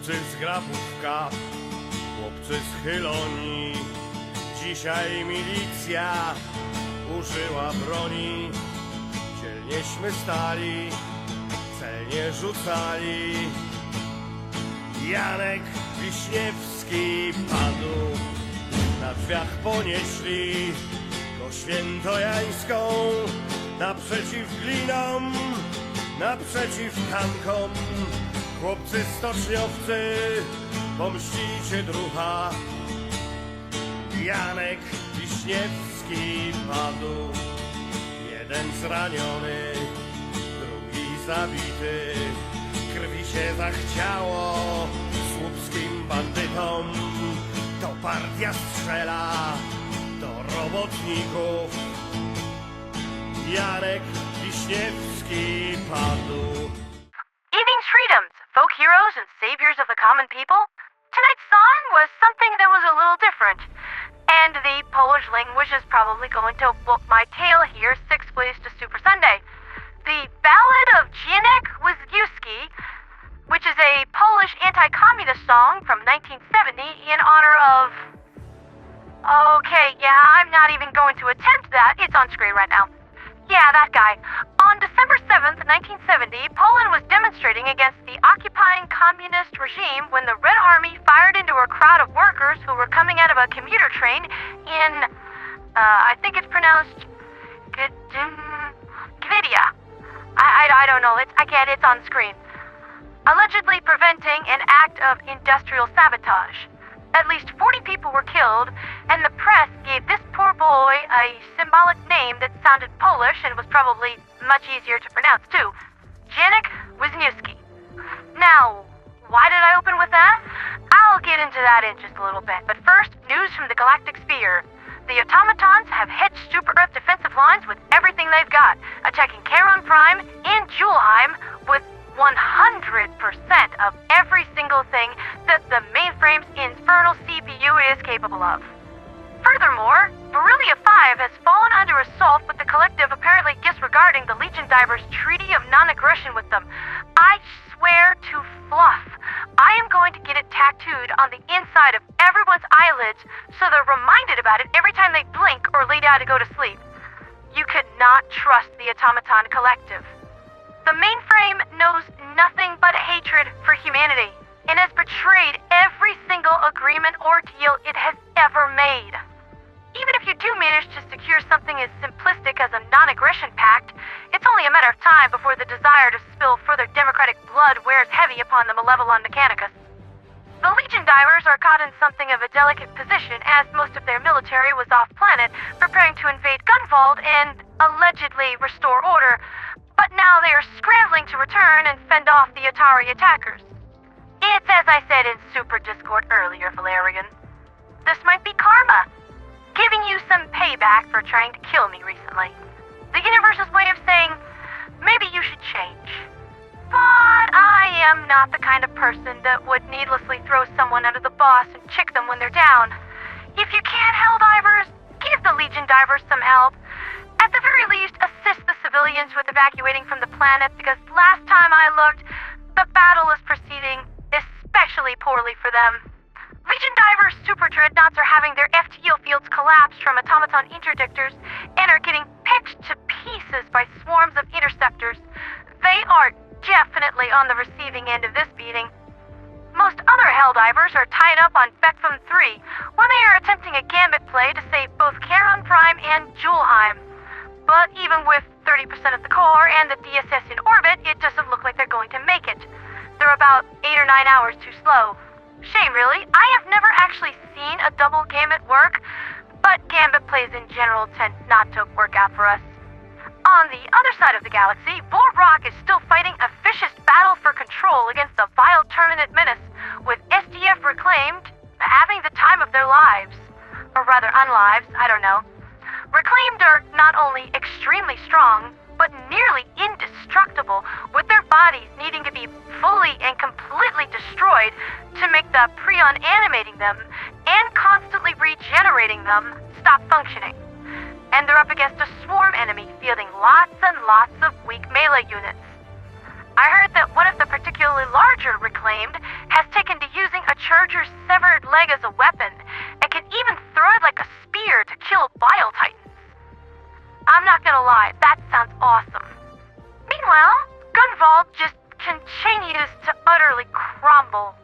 Chłopcy z Grabówka, chłopcy z Chylonii. Dzisiaj milicja użyła broni. Dzielnieśmy stali, celnie rzucali. Janek Wiśniewski padł, na drzwiach ponieśli go świętojańską. Naprzeciw glinom, naprzeciw tankom, chłopcy stoczniowcy, pomścicie drucha. Janek Wiśniewski padł, jeden zraniony, drugi zabity. Krwi się zachciało słupskim bandytom. To partia strzela do robotników. Janek Wiśniewski padł. Evening's freedoms, folk heroes and saviors of the common people. Tonight's song was something that was a little different. And the Polish language is probably going to whoop my tail here 6 ways to Super Sunday. The Ballad of Janek Wisniewski, which is a Polish anti-communist song from 1970 in honor of... Okay, yeah, I'm not even going to attempt that. It's on screen right now. Yeah, that guy. On December 7th, 1970, Poland was demonstrating against the occupying communist regime when the Red Army fired into a crowd of workers who were coming out of a commuter train in, I think it's pronounced Gdynia. I don't know. It's on screen. Allegedly preventing an act of industrial sabotage. At least 40 people were killed, and the press gave this poor boy a symbolic name that sounded Polish and was probably much easier to pronounce, too. Janek Wisniewski. Now, why did I open with that? I'll get into that in just a little bit, but first, news from the galactic sphere. The Automatons have hit Super-Earth defensive lines with everything they've got, attacking Charon Prime and Julheim with 100% of every single thing that the mainframe's infernal CPU is capable of. Furthermore, Varylia 5 has fallen under assault with the collective apparently disregarding the Legion Divers' Treaty of Non-Aggression with them. I swear to fluff, I am going to get it tattooed on the inside of everyone's eyelids so they're reminded about it every time they blink or lay down to go to sleep. You could not trust the Automaton collective. The mainframe knows nothing but hatred for humanity and has betrayed every single agreement or deal it has ever made. Even if you do manage to secure something as simplistic as a non-aggression pact, it's only a matter of time before the desire to spill further democratic blood wears heavy upon the Malevolon Mechanicus. The Legion Divers are caught in something of a delicate position as most of their military was off-planet, preparing to invade Gunvald and allegedly restore order. But now they are scrambling to return and fend off the Atari attackers. It's as I said in Super Discord earlier, Valerian. This might be karma. Giving you some payback for trying to kill me recently. The universe's way of saying, maybe you should change. But I am not the kind of person that would needlessly throw someone under the bus and chick them when they're down. If you can't, Helldivers, give the Legion Divers some help. At the very least, assist the civilians with evacuating from the planet, because last time I looked, the battle is proceeding especially poorly for them. Legion Divers super dreadnoughts are having their FTL fields collapsed from automaton interdictors and are getting picked to pieces by swarms of interceptors. They are definitely on the receiving end of this beating. Most other Helldivers are tied up on Bekvam 3 when they are attempting a Gambit play to save both Charon Prime and Julheim. But even with 30% of the core and the DSS in orbit, it doesn't look like they're going to make it. They're about 8 or 9 hours too slow. Shame, really. I have never actually seen a double Gambit work, but Gambit plays in general tend not to work out for us. On the other side of the galaxy, Bull Rock is still fighting a vicious battle for control against the vile Terminate menace, with SDF Reclaimed having the time of their lives. Or rather, unlives, I don't know. Reclaimed are not only extremely strong, but nearly indestructible, with their bodies needing to be fully and completely destroyed to make the Prion animating them and constantly regenerating them stop functioning. And they're up against a swarm enemy fielding lots and lots of weak melee units. I heard that one of the particularly larger Reclaimed has taken to Charger's severed leg as a weapon, and can even throw it like a spear to kill Titans. I'm not gonna lie, that sounds awesome. Meanwhile, Gunvald just continues to utterly crumble.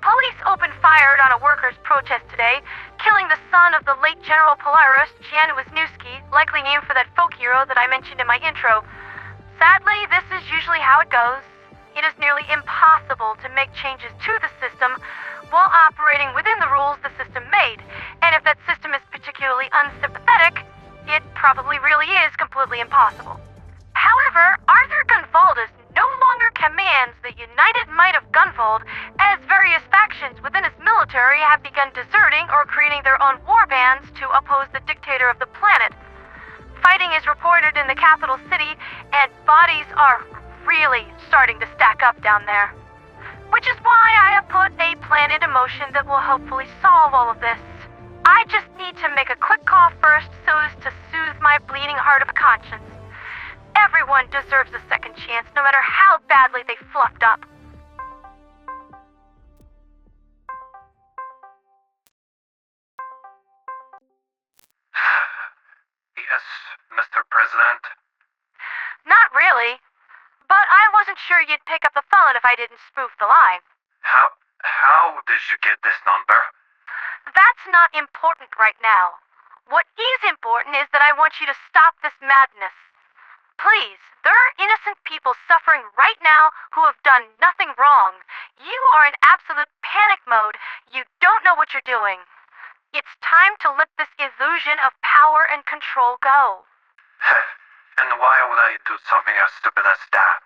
Police opened fire on a workers' protest today, killing the son of the late General Polaris, Jan Wisniewski, likely named for that folk hero that I mentioned in my intro. Sadly, this is usually how it goes. It is nearly impossible to make changes to the system while operating within the rules the system made, and if that system is particularly unsympathetic, it probably really is completely impossible. However, Arthur Gunvaldus no longer commands the united might of Gunvald, as various factions within his military have begun deserting or creating their own war bands to oppose the dictator of the planet. Fighting is reported in the capital city, and bodies are really starting to stack up down there. Which is why I have put a plan into motion that will hopefully solve all of this. I just need to make a quick call first so as to soothe my bleeding heart of conscience. Everyone deserves a second chance, no matter how badly they fluffed up. Yes, Mr. President. Not really. But I wasn't sure you'd pick up the phone if I didn't spoof the line. How did you get this number? That's not important right now. What is important is that I want you to stop this madness. Please, there are innocent people suffering right now who have done nothing wrong. You are in absolute panic mode. You don't know what you're doing. It's time to let this illusion of power and control go. And why would I do something as stupid as that?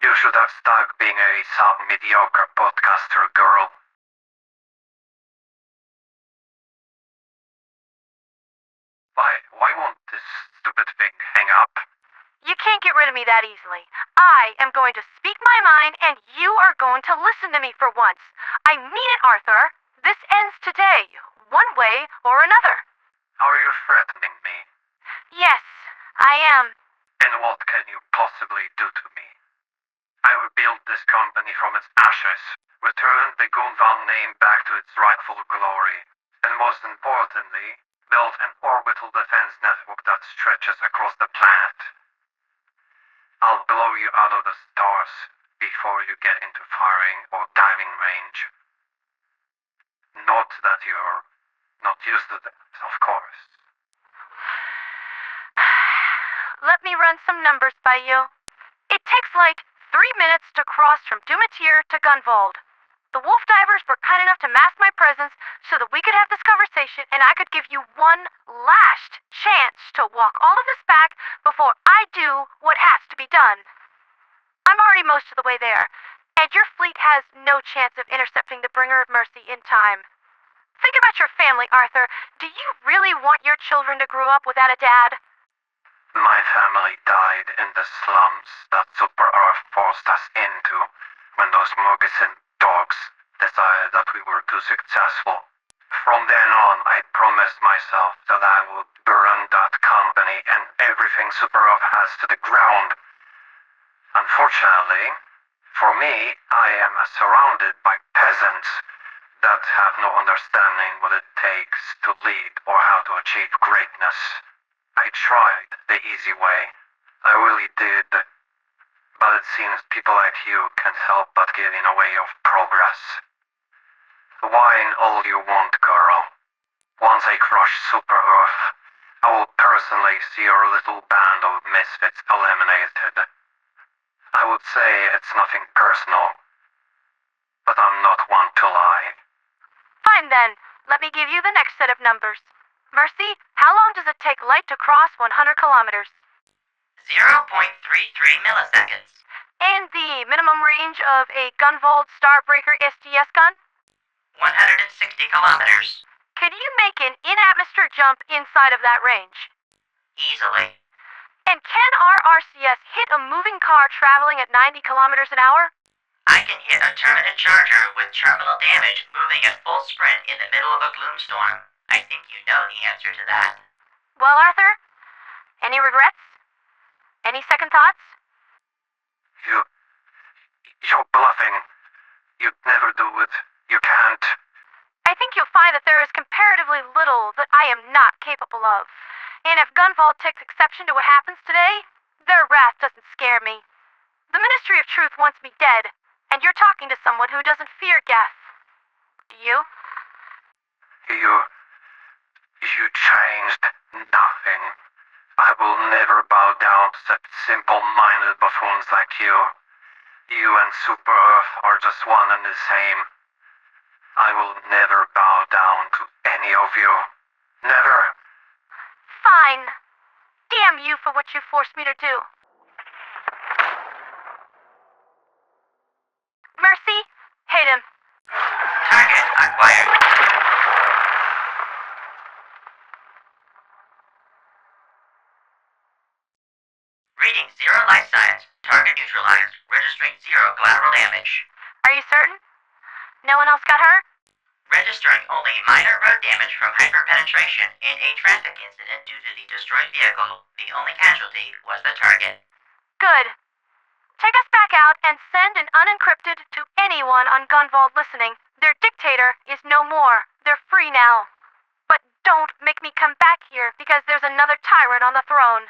You should have stuck being a some mediocre podcaster, girl. Why won't this stupid thing hang up? You can't get rid of me that easily. I am going to speak my mind, and you are going to listen to me for once. I mean it, Arthur. This ends today, one way or another. Are you threatening me? Yes, I am. And what can you possibly do to me? I rebuilt this company from its ashes, returned the Gunvald name back to its rightful glory, and most importantly, built an orbital defense network that stretches across the planet. I'll blow you out of the stars before you get into firing or diving range. Not that you're not used to that, of course. Let me run some numbers by you. It takes like 3 minutes to cross from Dumatier to Gunvald. The wolf divers were kind enough to mask my presence so that we could have this conversation and I could give you one last chance to walk all of this back before I do what has to be done. I'm already most of the way there, and your fleet has no chance of intercepting the Bringer of Mercy in time. Think about your family, Arthur. Do you really want your children to grow up without a dad? My family died in the slums that Super Earth forced us into when those Murchison dogs decided that we were too successful. From then on, I promised myself that I would burn that company and everything Super Earth has to the ground. Unfortunately, for me, I am surrounded by peasants that have no understanding what it takes to lead or how to achieve greatness. I tried the easy way. I really did. But it seems people like you can't help but get in the way of progress. Whine all you want, girl. Once I crush Super Earth, I will personally see your little band of misfits eliminated. I would say it's nothing personal, but I'm not one to lie. Fine then. Let me give you the next set of numbers. Mercy, how long does it take light to cross 100 kilometers? 0.33 milliseconds. And the minimum range of a Gunvald Starbreaker SDS gun? 160 kilometers. Could you make an in-atmosphere jump inside of that range? Easily. And can our RCS hit a moving car traveling at 90 kilometers an hour? I can hit a Terminate Charger with terminal damage moving at full sprint in the middle of a gloom storm. I think you know the answer to that. Well, Arthur, any regrets? Any second thoughts? You're bluffing. You'd never do it. You can't. I think you'll find that there is comparatively little that I am not capable of. And if Gunvald takes exception to what happens today, their wrath doesn't scare me. The Ministry of Truth wants me dead, and you're talking to someone who doesn't fear death. Do you? You changed nothing. I will never bow down to such simple-minded buffoons like you. You and Super Earth are just one and the same. I will never bow down to any of you. Never. Fine. Damn you for what you forced me to do. Mercy, hit him. Target acquired. Reading 0 life signs. Target neutralized. Registering 0 collateral damage. Are you certain? No one else got hurt? Registering only minor road damage from hyperpenetration in a traffic incident due to the destroyed vehicle. The only casualty was the target. Good. Take us back out and send an unencrypted to anyone on Gunvald listening. Their dictator is no more. They're free now. But don't make me come back here because there's another tyrant on the throne.